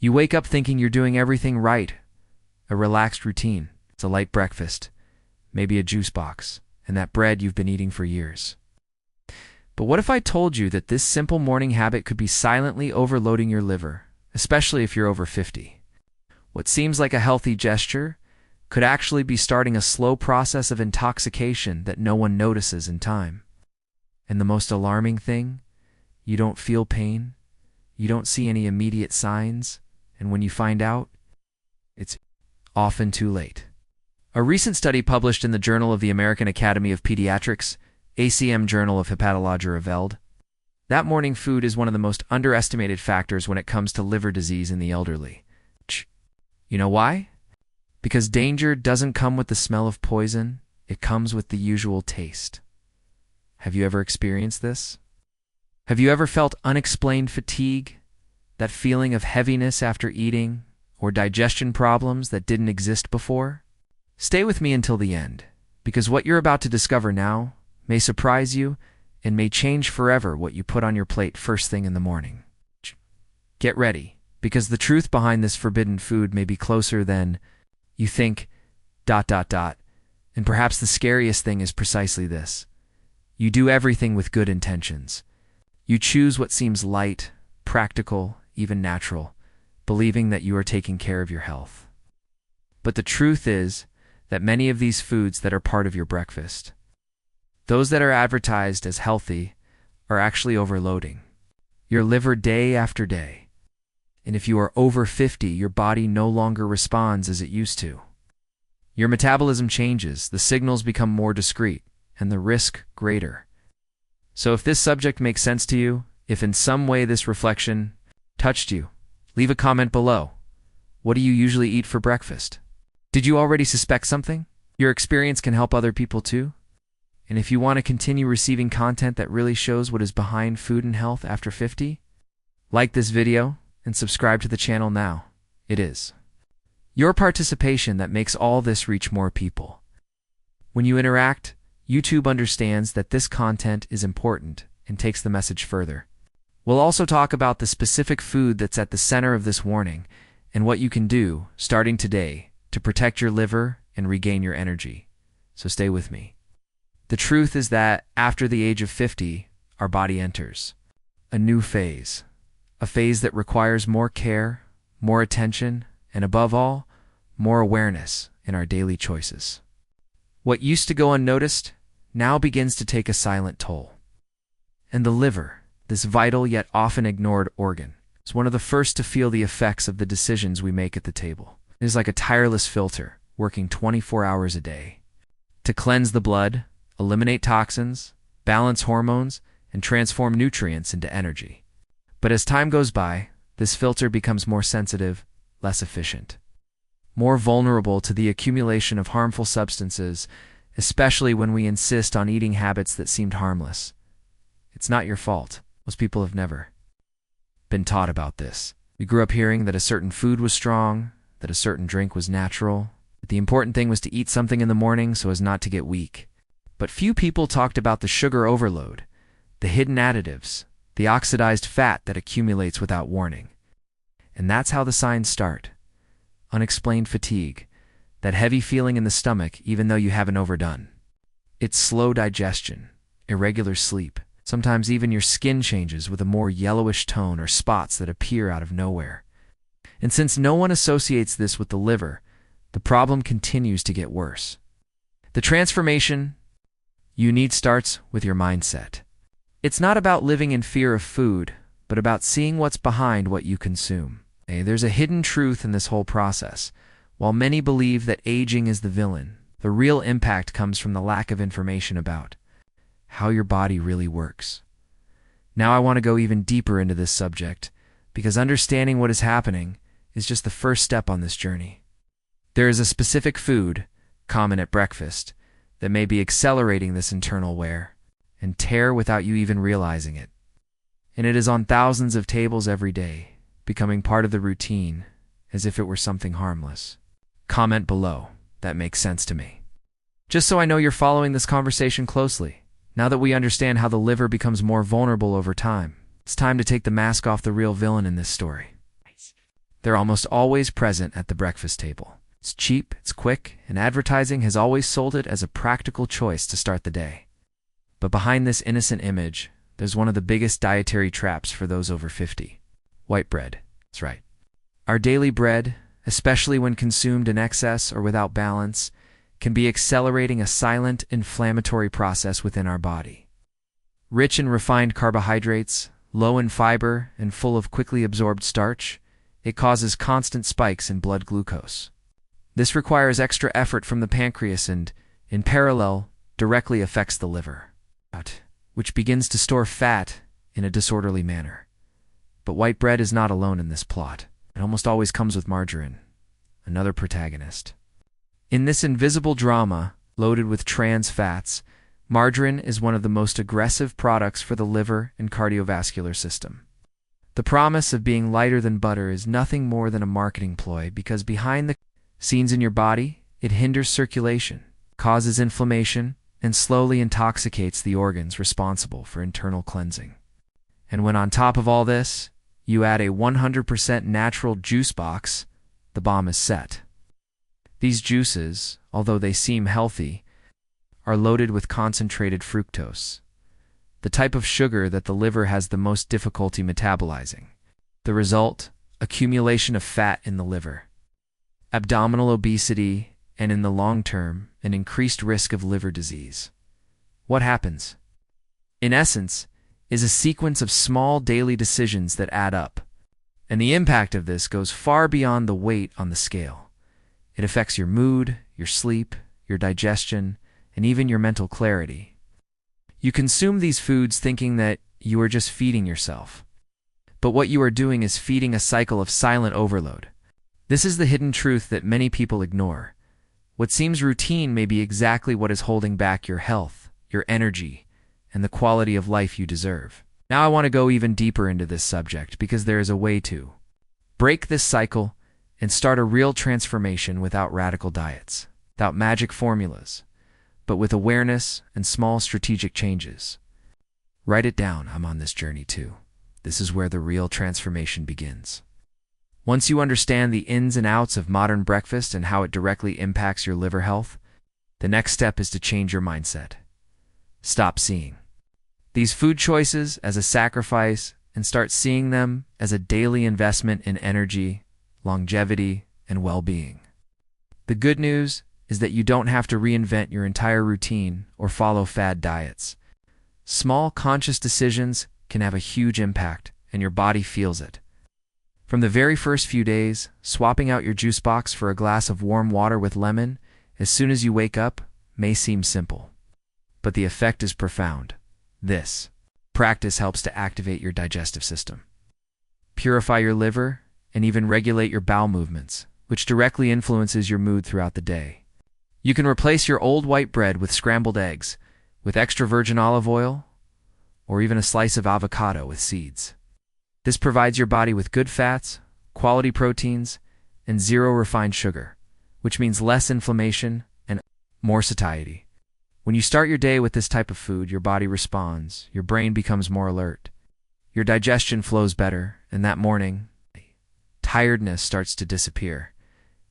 You wake up thinking you're doing everything right. A relaxed routine. It's a light breakfast, maybe a juice box, and that bread you've been eating for years. But what if I told you that this simple morning habit could be silently overloading your liver, especially if you're over 50? What seems like a healthy gesture could actually be starting a slow process of intoxication that no one notices in time. And the most alarming thing, you don't feel pain, you don't see any immediate signs, and when you find out, it's often too late. A recent study published in the Journal of the American Academy of Pediatrics, ACM Journal of Hepatology revealed that morning food is one of the most underestimated factors when it comes to liver disease in the elderly. You know why? Because danger doesn't come with the smell of poison, it comes with the usual taste. Have you ever experienced this? Have you ever felt unexplained fatigue, that feeling of heaviness after eating, or digestion problems that didn't exist before? Stay with me until the end, because what you're about to discover now may surprise you and may change forever what you put on your plate first thing in the morning. Get ready, because the truth behind this forbidden food may be closer than you think, ... And perhaps the scariest thing is precisely this. You do everything with good intentions. You choose what seems light, practical, even natural, believing that you are taking care of your health. But the truth is that many of these foods that are part of your breakfast, those that are advertised as healthy, are actually overloading your liver day after day. And if you are over 50, your body no longer responds as it used to. Your metabolism changes, the signals become more discreet, and the risk greater. So if this subject makes sense to you, if in some way this reflection touched you, leave a comment below. What do you usually eat for breakfast? Did you already suspect something? Your experience can help other people too. And if you want to continue receiving content that really shows what is behind food and health after 50, like this video and subscribe to the channel now. It is your participation that makes all this reach more people. When you interact, YouTube understands that this content is important and takes the message further. We'll also talk about the specific food that's at the center of this warning and what you can do, starting today, to protect your liver and regain your energy. So stay with me. The truth is that after the age of 50, our body enters a new phase, a phase that requires more care, more attention, and above all, more awareness in our daily choices. What used to go unnoticed now begins to take a silent toll. And the liver, this vital yet often ignored organ, is one of the first to feel the effects of the decisions we make at the table. It is like a tireless filter, working 24 hours a day to cleanse the blood, eliminate toxins, balance hormones, and transform nutrients into energy. But as time goes by, this filter becomes more sensitive, less efficient, more vulnerable to the accumulation of harmful substances, especially when we insist on eating habits that seemed harmless. It's not your fault. Most people have never been taught about this. We grew up hearing that a certain food was strong, that a certain drink was natural, that the important thing was to eat something in the morning so as not to get weak. But few people talked about the sugar overload, the hidden additives, the oxidized fat that accumulates without warning. And that's how the signs start. Unexplained fatigue, that heavy feeling in the stomach even though you haven't overdone. It's slow digestion, irregular sleep. Sometimes even your skin changes with a more yellowish tone or spots that appear out of nowhere. And since no one associates this with the liver, the problem continues to get worse. The transformation you need starts with your mindset. It's not about living in fear of food, but about seeing what's behind what you consume. There's a hidden truth in this whole process. While many believe that aging is the villain, the real impact comes from the lack of information about how your body really works. Now I want to go even deeper into this subject, because understanding what is happening is just the first step on this journey. There is a specific food, common at breakfast, that may be accelerating this internal wear and tear without you even realizing it. And it is on thousands of tables every day, becoming part of the routine, as if it were something harmless. Comment below. That makes sense to me. Just so I know you're following this conversation closely. Now that we understand how the liver becomes more vulnerable over time, it's time to take the mask off the real villain in this story. They're almost always present at the breakfast table. It's cheap, it's quick, and advertising has always sold it as a practical choice to start the day. But behind this innocent image, there's one of the biggest dietary traps for those over 50. White bread. That's right. Our daily bread, especially when consumed in excess or without balance, can be accelerating a silent inflammatory process within our body. Rich in refined carbohydrates, low in fiber, and full of quickly absorbed starch, it causes constant spikes in blood glucose. This requires extra effort from the pancreas and, in parallel, directly affects the liver, which begins to store fat in a disorderly manner. But white bread is not alone in this plot. It almost always comes with margarine, another protagonist. In this invisible drama, loaded with trans fats, margarine is one of the most aggressive products for the liver and cardiovascular system. The promise of being lighter than butter is nothing more than a marketing ploy because behind the scenes in your body, it hinders circulation, causes inflammation, and slowly intoxicates the organs responsible for internal cleansing. And when on top of all this, you add a 100% natural juice box, the bomb is set. These juices, although they seem healthy, are loaded with concentrated fructose, the type of sugar that the liver has the most difficulty metabolizing. The result, accumulation of fat in the liver, abdominal obesity, and in the long term, an increased risk of liver disease. What happens? In essence, is a sequence of small daily decisions that add up, and the impact of this goes far beyond the weight on the scale. It affects your mood, your sleep, your digestion, and even your mental clarity. You consume these foods thinking that you are just feeding yourself, but what you are doing is feeding a cycle of silent overload. This is the hidden truth that many people ignore. What seems routine may be exactly what is holding back your health, your energy, and the quality of life you deserve. Now I want to go even deeper into this subject because there is a way to break this cycle and start a real transformation without radical diets, without magic formulas, but with awareness and small strategic changes. Write it down, I'm on this journey too. This is where the real transformation begins. Once you understand the ins and outs of modern breakfast and how it directly impacts your liver health, the next step is to change your mindset. Stop seeing these food choices as a sacrifice and start seeing them as a daily investment in energy, longevity, and well-being. The good news is that you don't have to reinvent your entire routine or follow fad diets. Small, conscious decisions can have a huge impact, and your body feels it. From the very first few days, swapping out your juice box for a glass of warm water with lemon as soon as you wake up may seem simple, but the effect is profound. This practice helps to activate your digestive system, purify your liver, and even regulate your bowel movements, which directly influences your mood throughout the day. You can replace your old white bread with scrambled eggs, with extra virgin olive oil, or even a slice of avocado with seeds. This provides your body with good fats, quality proteins, and zero refined sugar, which means less inflammation and more satiety. When you start your day with this type of food, your body responds, your brain becomes more alert, your digestion flows better, and that morning, tiredness starts to disappear.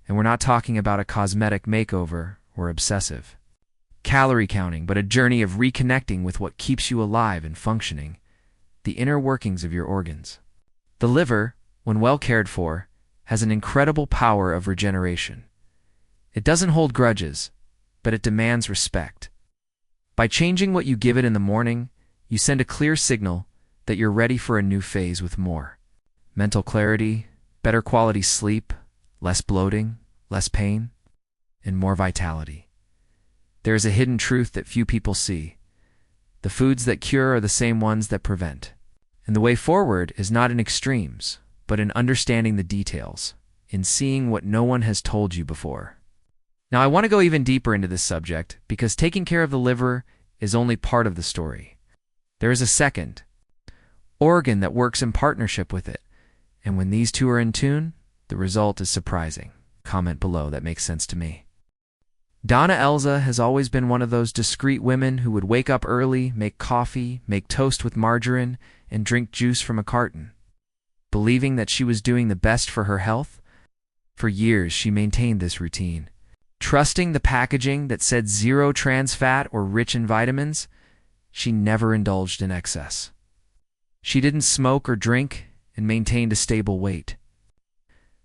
And we're not talking about a cosmetic makeover or obsessive calorie counting, but a journey of reconnecting with what keeps you alive and functioning, the inner workings of your organs. The liver, when well cared for, has an incredible power of regeneration. It doesn't hold grudges, but it demands respect. By changing what you give it in the morning, you send a clear signal that you're ready for a new phase with more mental clarity, better quality sleep, less bloating, less pain, and more vitality. There is a hidden truth that few people see. The foods that cure are the same ones that prevent. And the way forward is not in extremes, but in understanding the details, in seeing what no one has told you before. Now I want to go even deeper into this subject because taking care of the liver is only part of the story. There is a second organ that works in partnership with it, and when these two are in tune, the result is surprising. Comment below, that makes sense to me. Donna Elza has always been one of those discreet women who would wake up early, make coffee, make toast with margarine, and drink juice from a carton. believing that she was doing the best for her health. For years, she maintained this routine, trusting the packaging that said zero trans fat or rich in vitamins. She never indulged in excess. She didn't smoke or drink and maintained a stable weight.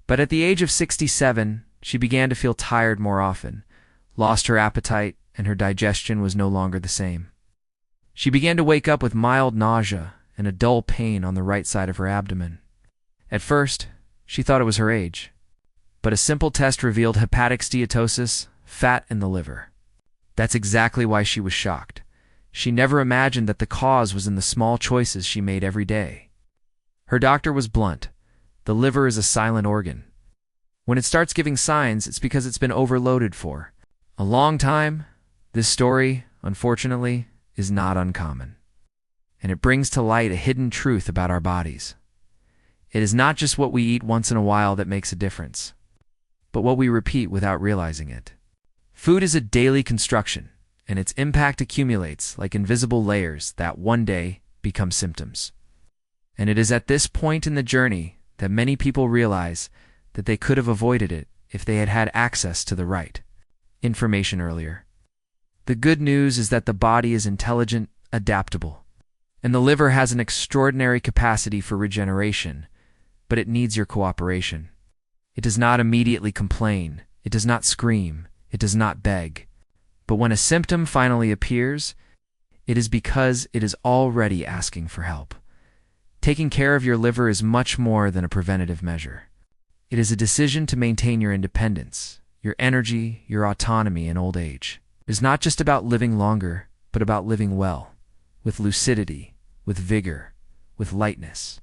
But at the age of 67, she began to feel tired more often, lost her appetite, and her digestion was no longer the same. She began to wake up with mild nausea and a dull pain on the right side of her abdomen. At first, she thought it was her age, but a simple test revealed hepatic steatosis, fat in the liver. That's exactly why she was shocked. She never imagined that the cause was in the small choices she made every day. Her doctor was blunt. The liver is a silent organ. When it starts giving signs, it's because it's been overloaded for a long time. This story, unfortunately, is not uncommon, and it brings to light a hidden truth about our bodies. It is not just what we eat once in a while that makes a difference, but what we repeat without realizing it. Food is a daily construction, and its impact accumulates like invisible layers that one day become symptoms. And it is at this point in the journey that many people realize that they could have avoided it if they had had access to the right information earlier. The good news is that the body is intelligent, adaptable, and the liver has an extraordinary capacity for regeneration, but it needs your cooperation. It does not immediately complain, it does not scream, it does not beg. But when a symptom finally appears, it is because it is already asking for help. Taking care of your liver is much more than a preventative measure. It is a decision to maintain your independence, your energy, your autonomy in old age. It is not just about living longer, but about living well, with lucidity, with vigor, with lightness.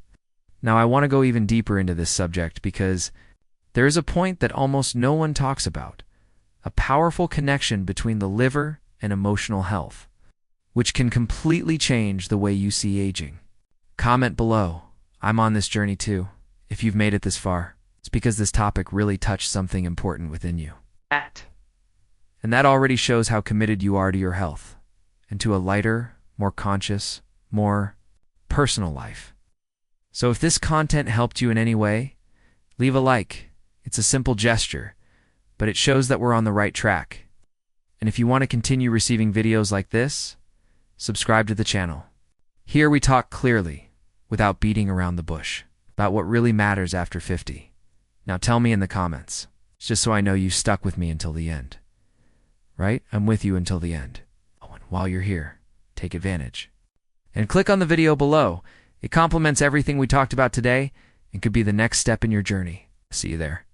Now, I want to go even deeper into this subject because there is a point that almost no one talks about, a powerful connection between the liver and emotional health, which can completely change the way you see aging. Comment below. I'm on this journey too. If you've made it this far, it's because this topic really touched something important within you. And that already shows how committed you are to your health and to a lighter, more conscious, more personal life. So if this content helped you in any way, leave a like. It's a simple gesture, but it shows that we're on the right track. And if you want to continue receiving videos like this, subscribe to the channel. Here we talk clearly, without beating around the bush, about what really matters after 50. Now tell me in the comments, just so I know you stuck with me until the end. Right? I'm with you until the end. Oh, and while you're here, take advantage. And click on the video below. It complements everything we talked about today and could be the next step in your journey. See you there.